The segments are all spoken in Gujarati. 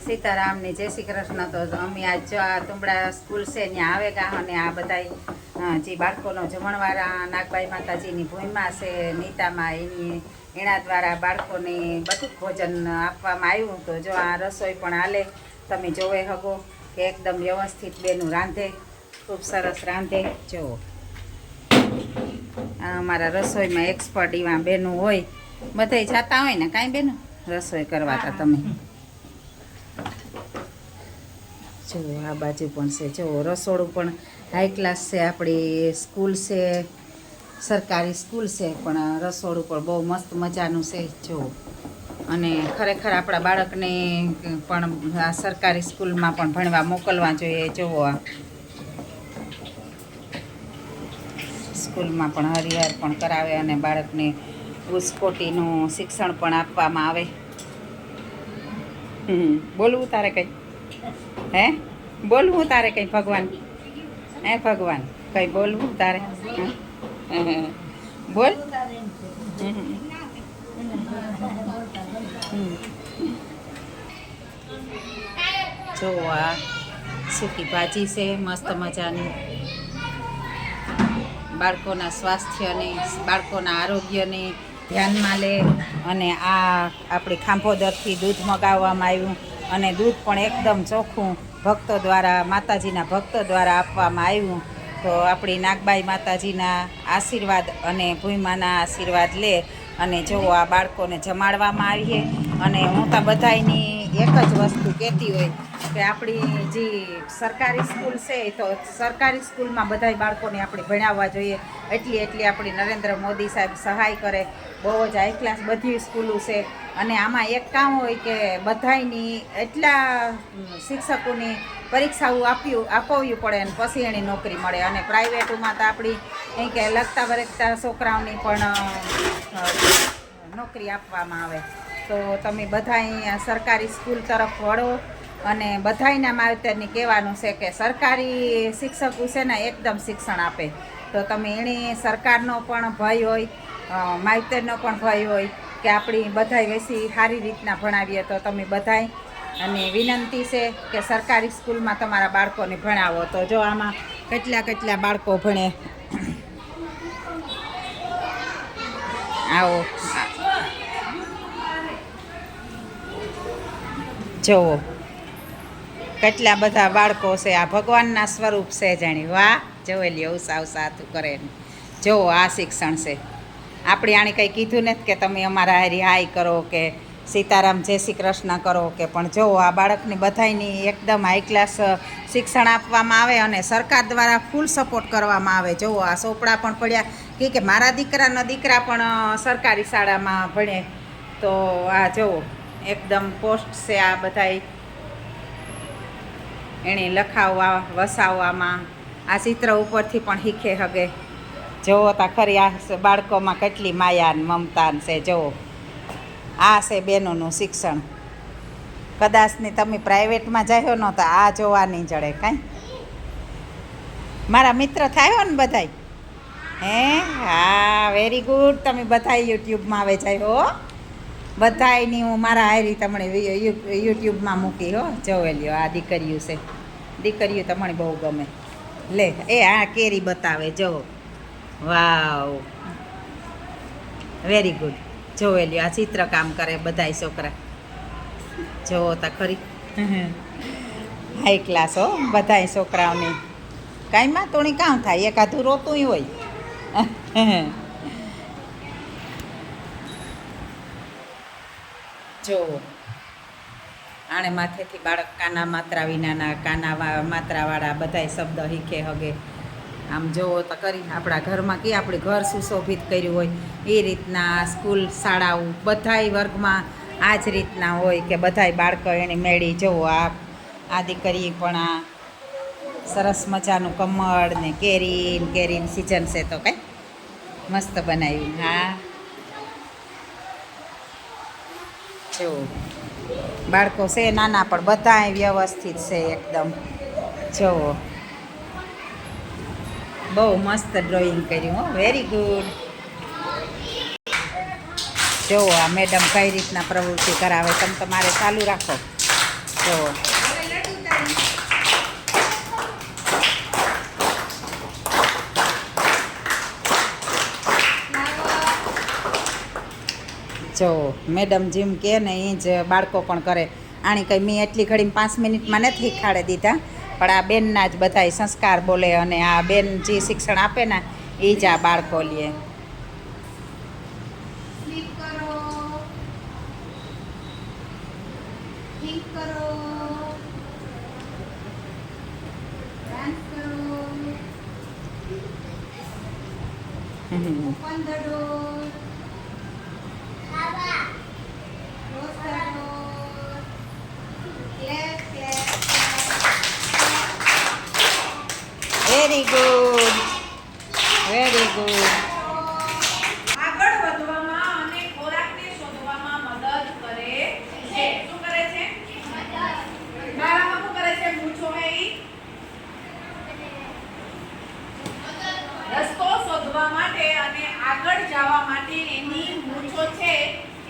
સીતારામની જય શ્રી કૃષ્ણ. તો અમે આજ જો આ તુંબડા સ્કૂલ છે ત્યાં આવેગા અને આ બધા જે બાળકોનો જમણવાર નાગબાઈ માતાજીની ભૂમિમાં છે નીતામાં એના દ્વારા બાળકોને બધું ભોજન આપવામાં આવ્યું. તો જો આ રસોઈ પણ હાલે, તમે જોવે હગો કે એકદમ વ્યવસ્થિત બેનું રાંધે, ખૂબ સરસ રાંધે. જુઓ અમારા રસોઈમાં એક્સપર્ટ એવા બેનું હોય, બધાય જાતા હોય ને કાંઈ બેનું રસોઈ કરવાતા. તમે જુઓ આ બાજુ પણ છે, જુઓ રસોડું પણ હાઈ ક્લાસ છે. આપણી સ્કૂલ છે, સરકારી સ્કૂલ છે, પણ રસોડું પણ બહુ મસ્ત મજાનું છે. જુઓ અને ખરેખર આપણા બાળકને પણ આ સરકારી સ્કૂલમાં પણ ભણવા મોકલવા જોઈએ. જુઓ આ સ્કૂલમાં પણ હરિહર પણ કરાવે અને બાળકને ઉચ્ચકોટીનું શિક્ષણ પણ આપવામાં આવે. બોલવું તારે કંઈ? હે બોલવું તારે કંઈ? ભગવાન હે ભગવાન કંઈ બોલવું તારે? બોલ. જો આ સૂકી ભાજી છે મસ્ત મજાની. બાળકોના સ્વાસ્થ્યને, બાળકોના આરોગ્યને ધ્યાનમાં લે અને આ આપણી ખાંભોદરથી દૂધ મગાવવામાં આવ્યું અને દૂધ પણ એકદમ ચોખ્ખું ભક્તો દ્વારા, માતાજીના ભક્તો દ્વારા આપવામાં આવ્યું. તો આપણી નાગબાઈ માતાજીના આશીર્વાદ અને ભૂમિમાના આશીર્વાદ લે અને જો આ બાળકોને જમાડવામાં આવીએ. અને હું તો બધાયની એક જ વસ્તુ કહેતી હોય કે આપણી જે સરકારી સ્કૂલ છે તો સરકારી સ્કૂલમાં બધાય બાળકોને આપણે ભણાવવા જોઈએ. એટલી આપણી નરેન્દ્ર મોદી સાહેબ સહાય કરે. બહુ જ હાઈ ક્લાસ બધી સ્કૂલો છે અને આમાં એક કામ હોય કે બધાયની એટલા શિક્ષકોની પરીક્ષાઓ આપવી પડે અને પછી એની નોકરી મળે. અને પ્રાઇવેટોમાં તો આપણી અહીં કે લગતા વરગતા છોકરાઓની પણ નોકરી આપવામાં આવે. તો તમે બધા અહીંયા સરકારી સ્કૂલ તરફ વળો અને બધાયના માવતરને કહેવાનું છે કે સરકારી શિક્ષકો છે ને એકદમ શિક્ષણ આપે. તો તમે એને સરકારનો પણ ભય હોય, માવતરનો પણ ભય હોય કે આપણી બધાય વેસી સારી રીતના ભણાવીએ. તો તમે બધાય અને વિનંતી છે કે સરકારી સ્કૂલમાં તમારા બાળકોને ભણાવો. તો જો આમાં કેટલા બાળકો ભણે. આવો જુઓ કેટલા બધા બાળકો છે. આ ભગવાનના સ્વરૂપ છે જાણી. વાહ જોઈ લ્યો સાવ સાતું કરે. જુઓ આ શિક્ષણ છે. આપણે આણે કંઈ કીધું નથી કે તમે અમારા હારી હાય કરો કે સીતારામ જય શ્રી કૃષ્ણ કરો કે, પણ જુઓ આ બાળકની બધાયની એકદમ હાઈ ક્લાસ શિક્ષણ આપવામાં આવે અને સરકાર દ્વારા ફૂલ સપોર્ટ કરવામાં આવે. જુઓ આ ચોપડા પણ પડ્યા કે મારા દીકરા પણ સરકારી શાળામાં ભણે. તો આ જુઓ એકદમ પોસ્ટ છે આ બધાય એણે લખાવવા વસાવવામાં. આ ચિત્ર ઉપરથી પણ શીખે હગે. જુઓ તા ખરી આ બાળકોમાં કેટલી માયા ને મમતા છે. જુઓ આ છે બહેનોનું શિક્ષણ. કદાચને તમે પ્રાઇવેટમાં જાઓ ને તો આ જોવા નહીં જડે કાંઈ. મારા મિત્ર થાય ને બધાય. હે હા વેરી ગુડ. તમે બધાય યુટ્યુબમાં આવે જાય હો. બધાયની હું મારા હારી તમને યુટ્યુબમાં મૂકી હો. જોવે લ્યો આ દીકરીઓ છે. દીકરીઓ તમને બહુ ગમે. લે એ આ કેરી બતાવે. જો વાવ વેરી ગુડ. જોવે લ્યો આ ચિત્રકામ કરે બધાય છોકરા. જોવો તા ખરી હાઈ ક્લાસ હો બધાય છોકરાઓને. કાંઈ માં તોણી કામ થાય, એકાદું રોતું હોય. જુઓ આણે માથેથી બાળક કાના માત્રા વિનાના, કાના માત્રાવાળા બધાય શબ્દ શીખે હગે. આમ જુઓ તો કરી આપણા ઘરમાં કે આપણે ઘર સુશોભિત કર્યું હોય એ રીતના સ્કૂલ શાળાઓ બધાય વર્ગમાં આ જ રીતના હોય કે બધાય બાળકો એને મેળી. જુઓ આ દીકરી પણ આ સરસ મજાનું કમળ ને કેરીની સિઝન છે તો કાંઈ મસ્ત બનાવ્યું. હા જો બાળકો છે નાના પણ બધાય વ્યવસ્થિત છે એકદમ. જુઓ બહુ મસ્ત ડ્રોઈંગ કર્યું હો. Very good. જુઓ આ મેડમ કઈ રીતના પ્રવૃત્તિ કરાવે. તમે તમારે ચાલુ રાખો. જુઓ જો મેડમ જેમ કહે ને એ જ બાળકો પણ કરે. આણી કંઈ મેં એટલી ઘડીમાં 5 મિનિટમાં નથી શીખવાડી દીધા, પણ આ બેનના જ બધાય સંસ્કાર બોલે અને આ બેન જે શિક્ષણ આપે ને એ જ આ બાળકો લે. Very good, very good. આગળ વધવામાં અને ખોરાકને શોધવામાં મદદ કરે છે. શું કરે છે? બાળામાં શું કરે છે? મૂછો હે ઈ રસ્તો શોધવા માટે અને આગળ જવા માટે એની મૂછો છે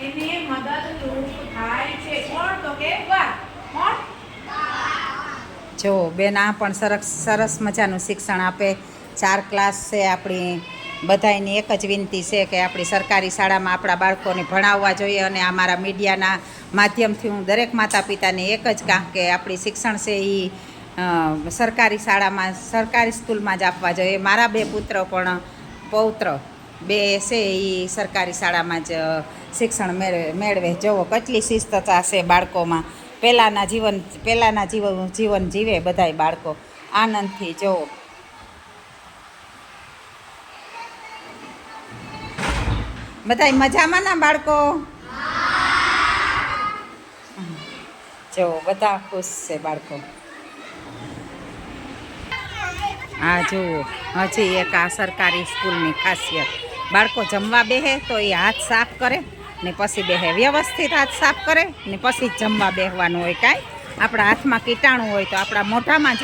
એને મદદરૂપ થાય છે. કોણ? તો કે વાઘ. કોણ? જો બેન આ પણ સરસ મજાનું શિક્ષણ આપે. 4 ક્લાસ છે આપણી. બધાયની એક જ વિનંતી છે કે આપણી સરકારી શાળામાં આપણા બાળકોને ભણાવવા જોઈએ, અને અમારા મીડિયાના માધ્યમથી હું દરેક માતા પિતાને એક જ કહું કે આપણી શિક્ષણ છે એ સરકારી શાળામાં, સરકારી સ્કૂલમાં જ આપવા જોઈએ. મારા 2 પુત્ર પણ પૌત્ર 2 છે એ સરકારી શાળામાં જ શિક્ષણ મેળવે. જુઓ કેટલી શિસ્તતા છે બાળકોમાં. પહેલાંના જીવન જીવે બધાય બાળકો આનંદથી. જુઓ બધાય મજામાં ના બાળકો? જો બધા ખુશ છે બાળકો. હા જુઓ હજી એક આ સરકારી સ્કૂલની ખાસિયત, બાળકો જમવા બેસે તો એ હાથ સાફ કરે ને પછી બેસે. વ્યવસ્થિત હાથ સાફ કરે ને પછી જ જમવા બેસવાનું હોય. કાંઈ આપણા હાથમાં કીટાણું હોય તો આપણા મોઢામાં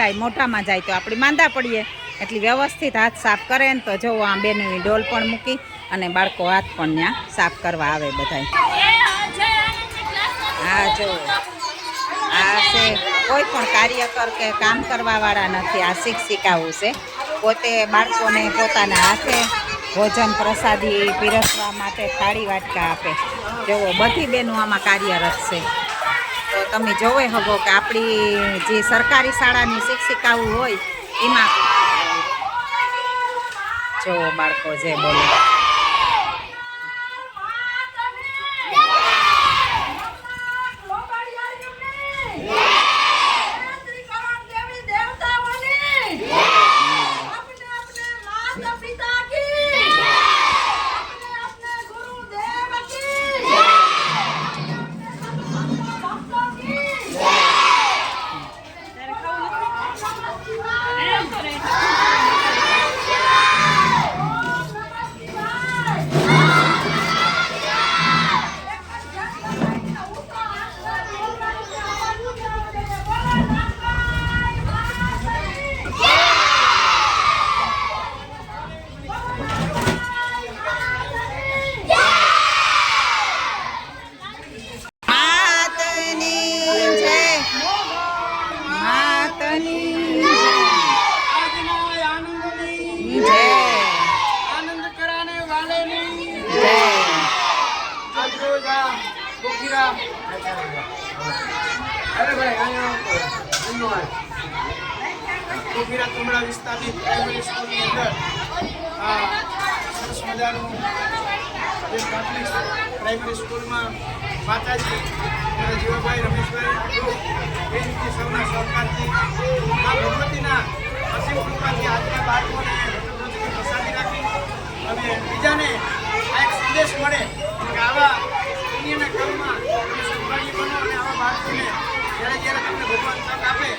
જાય તો આપણે માંદા પડીએ. એટલે વ્યવસ્થિત હાથ સાફ કરે ને તો જુઓ આ બેનની ડોલ પણ મૂકી અને બાળકો હાથ પણ ત્યાં સાફ કરવા આવે બધાય. હા જુઓ આ છે કોઈ પણ કાર્યકર કે કામ કરવાવાળા નથી, આ શિક્ષિકાઓ છે. પોતે બાળકોને પોતાના હાથે ભોજન પ્રસાદી પીરસવા માટે થાળી વાટકા આપે. જુઓ બધી બહેનો આમાં કાર્યરત છે. તો તમે જોવે હગો કે આપણી જે સરકારી શાળાની શિક્ષિકાઓ હોય એમાં જુઓ બાળકો જે બોલે. કુમડા વિસ્તારની પ્રાઇમરી સ્કૂલની અંદર સરસ મજાનું જે પ્રાથમિક પ્રાઇમરી સ્કૂલમાં માતાજી જીવાભાઈ રમેશભાઈ એ રીતે સૌના સહકારથી આ ભગવતીના અસીમ કૃપાથી આજના બાળકોને પ્રસાદી રાખી અને બીજાને આ એક સંદેશ મળે કે આવા પુણ્યના કર્મમાં તમે સદભાગી બનો અને આવા બાળકોને જ્યારે તમને ભગવાન તક આપે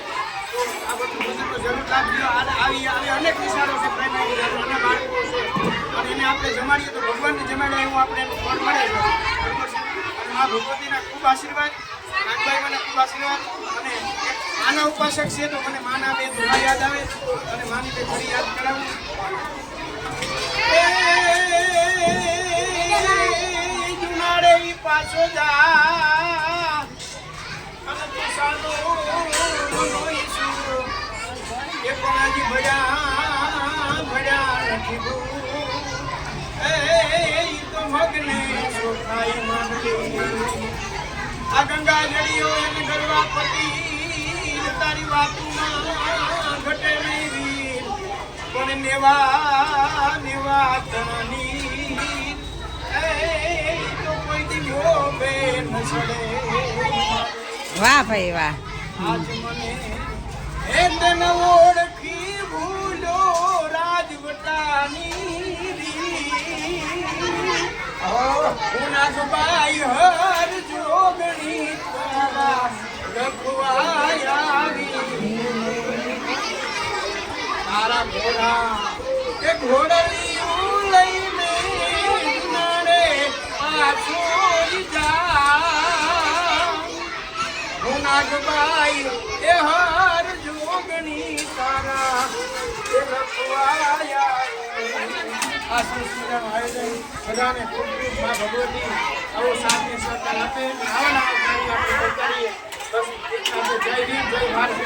તો આ બધું ભોજનનો જરૂર લાભ લ્યો. આવી અનેક નિશાળો છે પ્રાઇમરી નાના બાળકો છે અને એને આપણે જમાડીએ તો ભગવાનને જમાડ્યા એવું આપણે એનું ફળ મળે છે. બરાબર છે. અને મા ભગવતીના ખૂબ આશીર્વાદ, નાગભાઈઓના ખૂબ આશીર્વાદ. અને માના ઉપાસક છે તો મને માના 2 દુહા યાદ આવે અને માની 2 ઘડી યાદ કરાવું. જુનાડે પાછો જા અને તું સાનો આ ગંગા જડીઓ એને ગરવા પતિ તારી વાતમાં ઘટે નહીં વીર પણ નેવા નેવા તણની એ તો કોઈ દિવ્યો બેન સડે વાહ ભાઈ વાહ. આજ મને હે તને ઓળખી ભૂલો રાજવટાની નાગબાઈ હર જોગણી તારા રખવાયાવી તારા ઘોડા એ ઘોડલિયું લઈને નાડે પાછો જા નાગબાઈ એ હર જોગણી તારા રખવાયા. આ સંસ્કૃતિનું આયોજન બધાને ખૂબ ખૂબ માં ભગવતી આવો સાથ સહકાર આપે આવા નવા કાર્ય આપણે કરીએ. બસ આપણે જય ભીમ જય ભારત.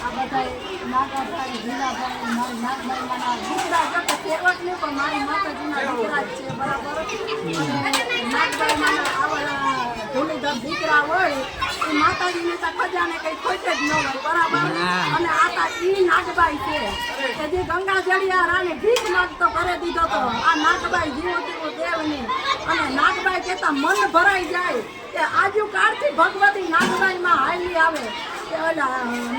આ બધા નાગાભાઈ ઝીલાભાઈ મારી નાગબાઈમાંના દીકરા કરતા ફેરવટ નહીં પણ મારી માતાજીના દીકરા જ છે બરાબર. અને નાગબાઈમાંના આવા ધૂળીધર દીકરા હોય એ માતાજીને તો ખજાને કંઈ ખોટ જ ન હોય બરાબર. અને આ તા ઈ નાગબાઈ છે કે જે ગંગા જડિયા રાને ભીખ માગતો કરી દીધો તો આ નાગબાઈ જીવો તેવો દેવ નહીં. અને નાગબાઈ કહેતા મન ભરાઈ જાય કે આજુ કાળથી ભગવતી નાગબાઈમાં હાલી આવે.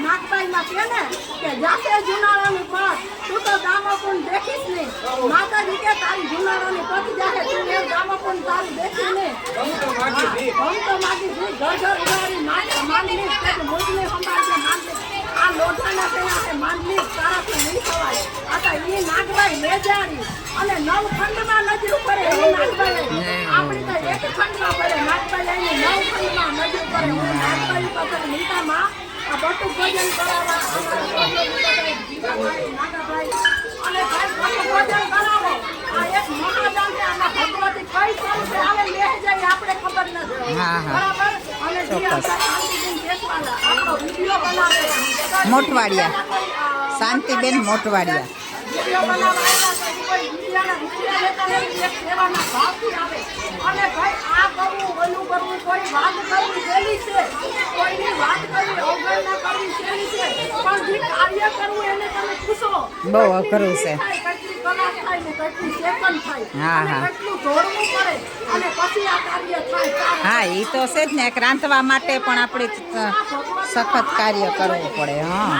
નાગબાઈમાં કે ને કે જાતે જુનાળાની પાસ તું તો ગામોપુન દેખીશ નહીં. માતાજી કે તારી જુનાળાની પતી જાય તું એ ગામોપુન તારી દેખી નહીં. હમ તો માગી ભી ઘર ઘર ઉડાડી માંડલી કે મુજને સંભાળજે માંડલી આ લોઢાના પેલા છે માંડલી તારાથી નહીં ખવાય. આ એ નાગબાઈ લેજાડી અને નવ ખંડમાં નજર કરે એ નાગબાઈ આપણી તો એક ખંડમાં પડે નાગબાઈ આવીને નવ ખંડમાં નજર કરે. હું નાગબાઈ પાસે નીતામાં આ બટુક ભોજન કરાવવા નાગાભાઈ અને ભાઈ બટુક ભોજન કરાવો. આ એક મહાદાન છે. આના ભગવતી કઈ સ્વરૂપે આવે લે જાય આપણે ખબર નથી બરાબર. અને જે આપણા શાંતિબેન દેશવાળા આપણો વિડીયો બનાવે મોટવાડિયા શાંતિબેન મોટવાડિયા વિડીયો બનાવવા આવ્યા છે કોઈ વિડીયાના રૂપિયા લેતા નથી એક સેવાના ભાવથી આવે. અને ભાઈ આ કરવું ઓલું કરવું કોઈ વાત કરવી સહેલી છે કોઈની વાત કરવી અવગણના કરવી સહેલી છે પણ જે કાર્ય કરવું એને તમે પૂછો બહુ અઘરું છે. કેટલી કલાક થાય ને કેટલી સેકન્ડ થાય હા, અને હા. કેટલું દોડવું પડે અને પછી આ કાર્ય થાય. હા એ તો છે જ ને. એક રાંધવા માટે પણ આપણે સખત કાર્ય કરવું પડે. હા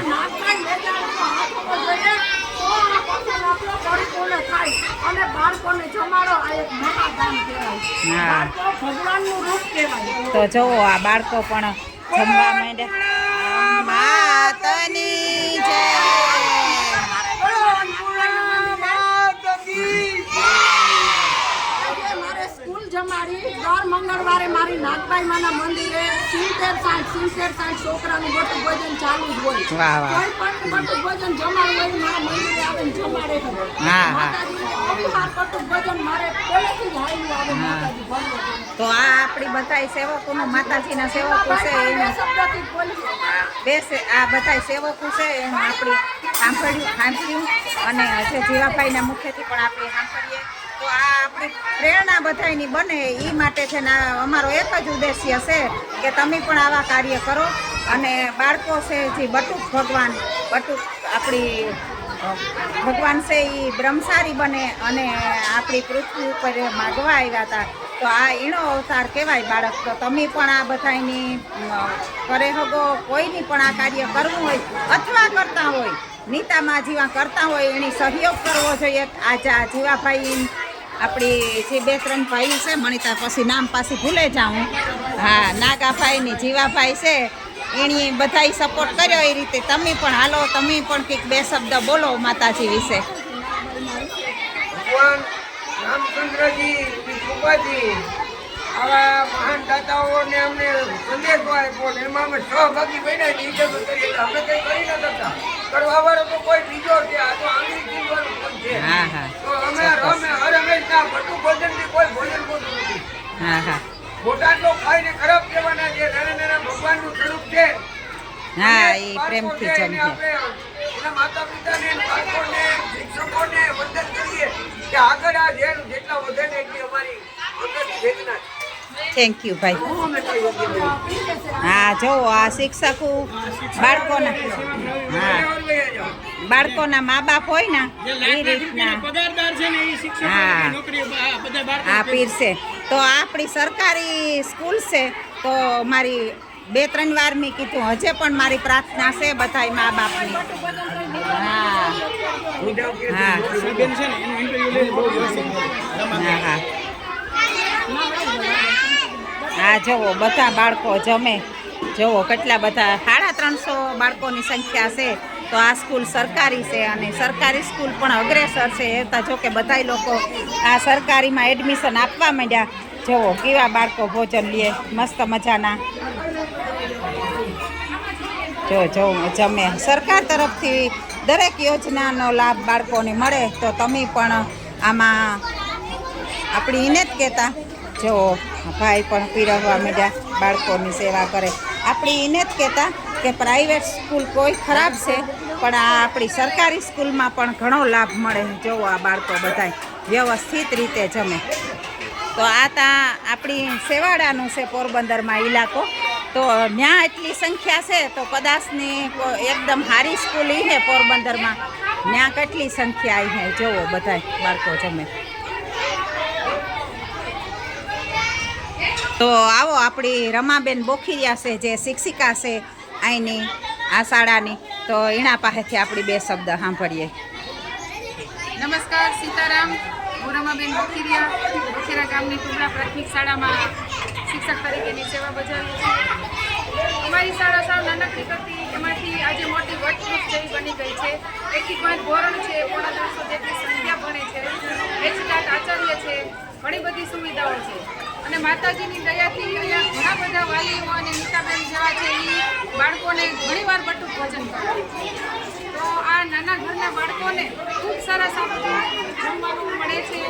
અને બાળકોને જમાડો આ એક મહાદાન કહેવાય. હા. બાળકો ભગવાનનું રૂપ કહેવાય. તો જોવો આ બાળકો પણ જમવા માંડ્યા. માતની જય. મારે સ્કૂલ જમાડી દર મંગળવારે મારી નાગબાઈમાના મંદિરે 70-60 છોકરાનું બટુક ભોજન ચાલુ જ હોય. વાહ, વાહ. કોઈ પણ બટુક ભોજન જમાડવું હોય મારા મંદિરે આવીને જમાડે છે. હા, હા. માતાજીનું અવહાર બટુક ભોજન મારે પહેલેથી જ હાલ્યું આવે માતાજી ભગવતી. તો આ આપણી બધાય સેવકોનું માતાજીના સેવકો છે એનું શબ્દથી બોલી આ બધાય સેવકો છે એનું આપણે સાંભળ્યું અને જે જીવાભાઈના મુખેથી પણ આપણે સાંભળીએ. તો આ આપણી પ્રેરણા બધાયની બને એ માટે છે ને અમારો એક જ ઉદ્દેશ્ય છે કે તમે પણ આવા કાર્ય કરો. અને બાળકો છે જે બટુક આપણી ભગવાન છે એ બ્રહ્મચારી બને અને આપણી પૃથ્વી ઉપર માગવા આવ્યા હતા. તો આ ઈણો અવતાર કહેવાય બાળક. તો તમે પણ આ બધાની કરે હગો કોઈની પણ આ કાર્ય કરવું હોય અથવા કરતા હોય નીતામાં જીવા કરતા હોય એની સહયોગ કરવો જોઈએ. આજે આ જીવાભાઈ આપણી જે 2-3 ભાઈ છે મણિતા પછી નામ પાછી ભૂલે જાઉં. હા નાગાભાઈની જીવાભાઈ છે એની બધાય સપોર્ટ કર્યો એ રીતે તમે પણ હાલો તમે પણ કંઈક 2 શબ્દ બોલો માતાજી વિશે. ભગવાન રામચંદ્રજી કૃપાજી આવા મહાન દાતાઓને અમને સંદેશો આપ્યો ને એમાં અમે સહભાગી બન્યા ને ઈજત કરીએ એટલે અમે કંઈ કરી ન શકતા. કરવા વાળો તો કોઈ બીજો છે. આ તો આંગળી ચીંધવાનું પણ છે. હા હા તો અમે હર હંમેશા બટુક ભોજનથી કોઈ ભોજન ખોટું નથી. હા હા ખોટા તો ખાઈને ખરાબ કહેવાના છે. નાના નાના ભગવાનનું સ્વરૂપ છે. હા અને એ બાળકો પ્રેમથી છે એને જમજે. આપણે એના માતા પિતાને બાળકોને શિક્ષકોને વંદન કરીએ કે આગળ આ જેટલા વધે ને એટલી અમારી થેન્ક યુ ભાઈ. હા જોવો આ શિક્ષકો બાળકોના બાળકોના મા બાપ હોય ને એ રીતના પગારદાર છે ને એ શિક્ષકો હા. નોકરી બધા બાળકો આ પીરસે. તો આપણી સરકારી સ્કૂલ છે તો મારી 2-3 વાર મેં કીધું હજે પણ મારી પ્રાર્થના છે બધાય મા બાપની. હા હા બેન છે ને એનું ઇન્ટરવ્યુ લઈને બહુ વ્યવસ્થિત હા હા હા જુઓ બધા બાળકો જમે. જુઓ કેટલા બધા 350 બાળકોની સંખ્યા છે. તો આ સ્કૂલ સરકારી છે અને સરકારી સ્કૂલ પણ અગ્રેસર છે. એ તો જો કે બધાય લોકો આ સરકારીમાં એડમિશન આપવા માંડ્યા. જુઓ કેવા બાળકો ભોજન લે મસ્ત મજાના. જો જમે. સરકાર તરફથી દરેક યોજનાનો લાભ બાળકોને મળે તો તમે પણ આમાં આપણી એને જ કહેતા. જો ભાઈ પણ પીરસવા માંડ્યા બાળકોની સેવા કરે. આપણી એને જ કહેતા કે પ્રાઇવેટ સ્કૂલ કોઈ ખરાબ છે પણ આ આપણી સરકારી સ્કૂલમાં પણ ઘણો લાભ મળે. જોવો આ બાળકો બધાય વ્યવસ્થિત રીતે જમે. તો આ આપણી સેવાડાનું છે પોરબંદરમાં ઇલાકો. તો ત્યાં એટલી સંખ્યા છે તો કદાચની એકદમ સારી સ્કૂલ ઈ છે પોરબંદરમાં. ત્યાં કેટલી સંખ્યા આવી છે જોવો બધાય બાળકો જમે. તો આવો આપણી રમાબેન બોખીરિયા છે જે શિક્ષિકા છે અહીંની આ શાળાની. તો એના પાસેથી આપણી 2 શબ્દ સાંભળીએ. નમસ્કાર, સીતારામ. હું રમાબેન બોખીરિયા બોખીરા ગામની ટુમડા પ્રાથમિક શાળામાં શિક્ષક તરીકેની સેવા બજાવું છું. અમારી શાળા સાવ નાનકડી હતી, એમાંથી આજે મોટી વટવૃક્ષ જેવી બની ગઈ છે. 1 થી 5 ધોરણ છે, 350 જેટલી સંખ્યા ભણે છે, 1 આચાર્ય છે, ઘણી બધી સુવિધાઓ છે. અને માતાજીની દયાથી અહીંયા ઘણા બધા વાલીઓ અને નીતાબેન જેવા છે એ બાળકોને ઘણીવાર બટુક ભોજન કરાવે છે. તો આ નાના ઘરના બાળકોને ખૂબ સરસ આ બધું જમવાનું મળે છે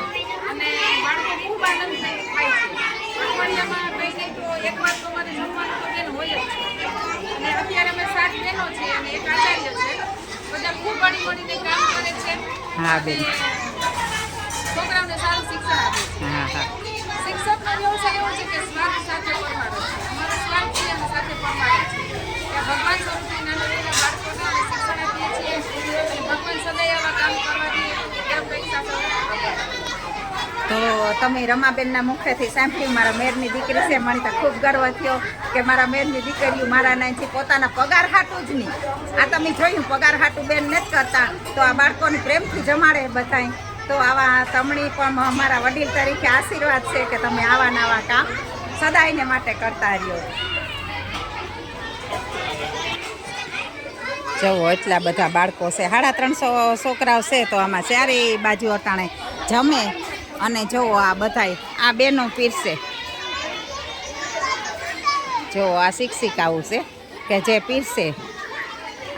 અને બાળકો ખૂબ આનંદ થાય છે. અઠવાડિયામાં કંઈ નહીં તો એકવાર તો અમારે જમવાનું તો બેન હોય જ છે. અને અત્યારે અમે 7 બહેનો છે અને 1 આચાર્ય છે. બધા ખૂબ હળી મળીને કામ કરે છે. હા બેન. છોકરાઓને સારું શિક્ષણ આપે છે. હા હા શિક્ષકનો વ્યવસાય એવો છે કે સ્વાર્થ સાથે પરમાડે છે. અમારો સ્વાર્થ છે અને સાથે પરમાડે છે. ત્યાં ભગવાન સ્વરૂપથી નાના નાના બાળકોને અમે શિક્ષણ આપીએ છીએ અને ભગવાન સદાય આવા કામ કરવા દે એમ પૈસા તો તમે રમાબેનના મુખેથી સાંભળ્યું. મારા મેરની દીકરી છે. મને તો ખૂબ ગર્વ થયો કે મારા મેરની દીકરીઓ મારા નાનથી પોતાના પગાર હાટું જ નહીં. આ તમે જોયું પગાર હાટું બેન નથી કરતા તો આ બાળકોને પ્રેમથી જમાડે બધાય. તો આવા તમને પણ અમારા વડીલ તરીકે આશીર્વાદ છે કે તમે આવા નવા કામ સદાયને માટે કરતા રહ્યો. જુઓ એટલા બધા બાળકો છે. 350 છોકરાઓ છે તો આમાં 4 બાજુ અટાણે જમે. અને જુઓ આ બધાય આ બેનો પીરસે. જુઓ આ શિક્ષિકાઓ છે કે જે પીરસે.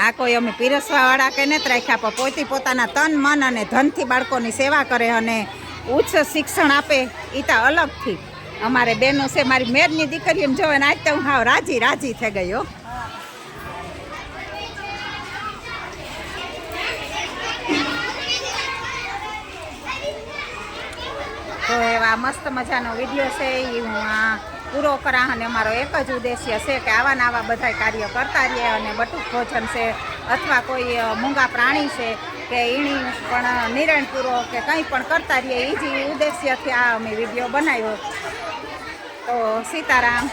આ કોઈ અમે પીરસવાવાળા કે નથી રાખ્યા પણ પોતે પોતાના તન મન અને ધનથી બાળકોની સેવા કરે અને ઉચ્ચ શિક્ષણ આપે એ તો અલગથી અમારે બહેનો છે. મારી મેરની દીકરીઓને જોવે ને આજ તો હું હાવ રાજી થઈ ગયો. તો એવા મસ્ત મજાનો વિડીયો છે એ હું આ પૂરો કરા. અને અમારો એક જ ઉદ્દેશ્ય છે કે આવા આવા બધા કાર્ય કરતા રહીએ. અને બટુક ભોજન છે અથવા કોઈ મૂંગા પ્રાણી છે કે એની પણ નિર્ણય પૂરો કે કંઈ પણ કરતા રહીએ એ જ ઉદ્દેશ્યથી આ અમે વિડીયો બનાવ્યો. તો સીતારામ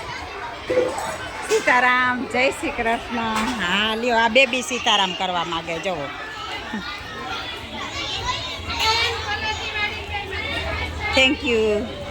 સીતારામ, જય શ્રી કૃષ્ણ. હા લ્યો આ બેબી સીતારામ કરવા માગે. જુઓ થેન્ક યુ.